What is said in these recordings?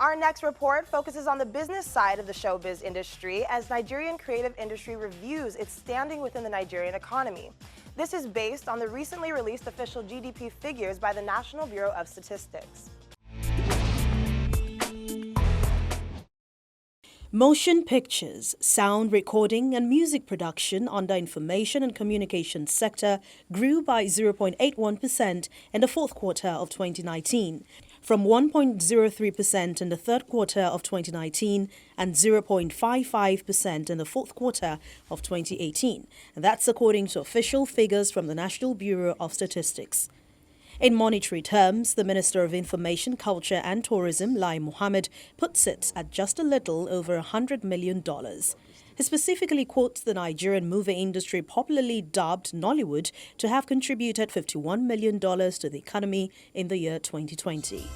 Our next report focuses on the business side of the showbiz industry as Nigerian Creative Industry reviews its standing within the Nigerian economy. This is based on the recently released official GDP figures by the National Bureau of Statistics. Motion pictures, sound recording and music production under information and communication sector grew by 0.81% in the fourth quarter of 2019, from 1.03% in the third quarter of 2019 and 0.55% in the fourth quarter of 2018. And that's according to official figures from the National Bureau of Statistics. In monetary terms, the Minister of Information, Culture and Tourism, Lai Mohammed, puts it at just a little over $100 million. He specifically quotes the Nigerian movie industry, popularly dubbed Nollywood, to have contributed $51 million to the economy in the year 2020.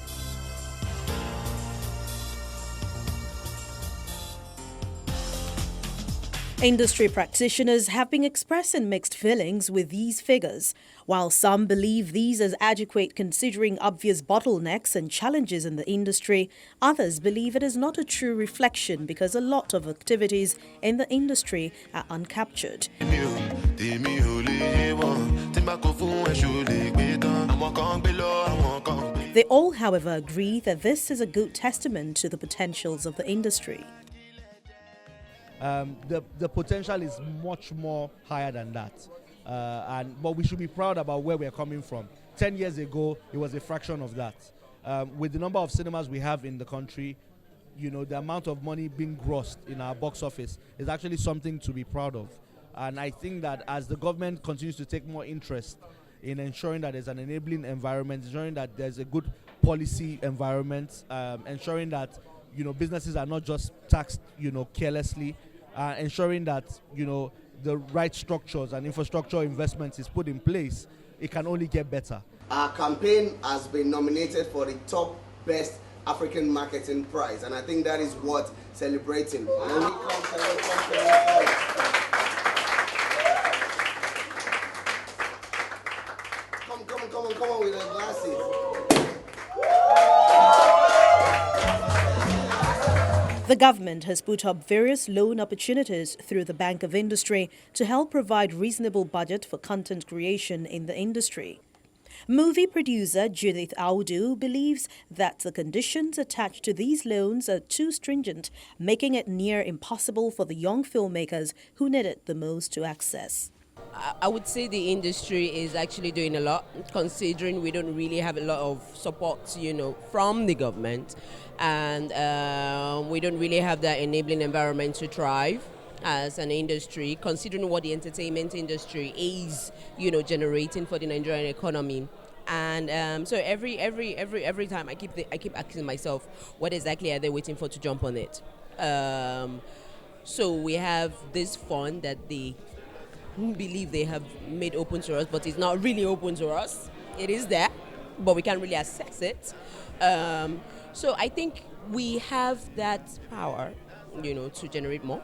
Industry practitioners have been expressing mixed feelings with these figures. While some believe these as adequate considering obvious bottlenecks and challenges in the industry, others believe it is not a true reflection because a lot of activities in the industry are uncaptured. They all, however, agree that this is a good testament to the potentials of the industry. The potential is much more higher than that. But we should be proud about where we are coming from. 10 years ago, it was a fraction of that. With the number of cinemas we have in the country, the amount of money being grossed in our box office is actually something to be proud of. And I think that as the government continues to take more interest in ensuring that there's an enabling environment, ensuring that there's a good policy environment, ensuring that businesses are not just taxed, carelessly, ensuring that, the right structures and infrastructure investments is put in place, it can only get better. Our campaign has been nominated for the top best African marketing prize, and I think that is worth celebrating. Come on with the glasses. The government has put up various loan opportunities through the Bank of Industry to help provide reasonable budget for content creation in the industry. Movie producer Judith Audu believes that the conditions attached to these loans are too stringent, making it near impossible for the young filmmakers who need it the most to access. I would say the industry is actually doing a lot, considering we don't really have a lot of support, from the government, and we don't really have that enabling environment to thrive as an industry, considering what the entertainment industry is, generating for the Nigerian economy. And so every time I keep asking myself, what exactly are they waiting for to jump on it? So we have this fund that they believe they have made open to us, but it's not really open to us. It is there, but we can't really access it. So I think we have that power, to generate more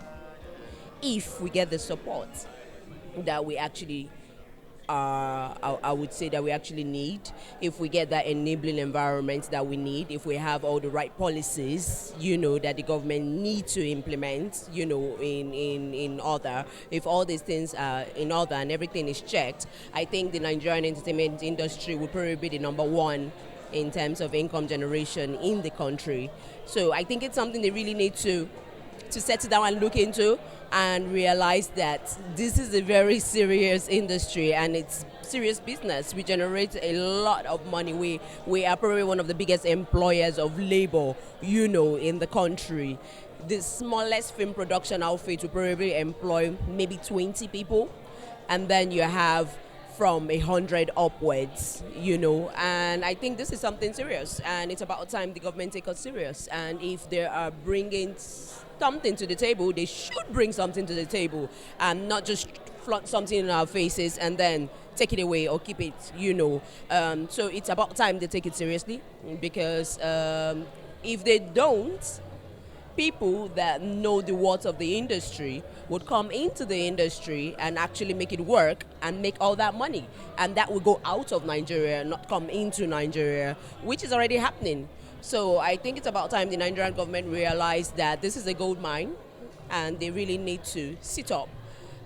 if we get the support that we actually I would say that we actually need, if we get that enabling environment that we need, if we have all the right policies, that the government needs to implement, in order, if all these things are in order and everything is checked, I think the Nigerian entertainment industry would probably be the number one in terms of income generation in the country. So I think it's something they really need to settle down and look into and realize that this is a very serious industry and it's serious business. We generate a lot of money. We are probably one of the biggest employers of labor, in the country. The smallest film production outfit will probably employ maybe 20 people, and then you have from 100 upwards, and I think this is something serious, and it's about time the government take us serious. And if they are bringing something to the table, they should bring something to the table and not just flaunt something in our faces and then take it away or keep it, So it's about time they take it seriously, because if they don't, people that know the worth of the industry would come into the industry and actually make it work and make all that money, and that will go out of Nigeria, not come into Nigeria, which is already happening. So I think it's about time the Nigerian government realized that this is a gold mine and they really need to sit up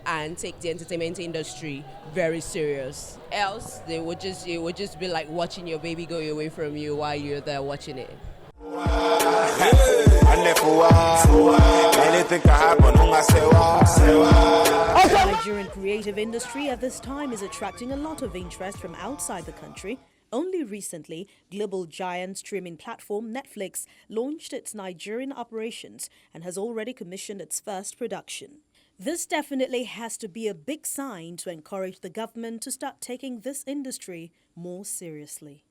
and take the entertainment industry very serious. Else, it would just be like watching your baby go away from you while you're there watching it. The Nigerian creative industry at this time is attracting a lot of interest from outside the country. Only recently, global giant streaming platform Netflix launched its Nigerian operations and has already commissioned its first production. This definitely has to be a big sign to encourage the government to start taking this industry more seriously.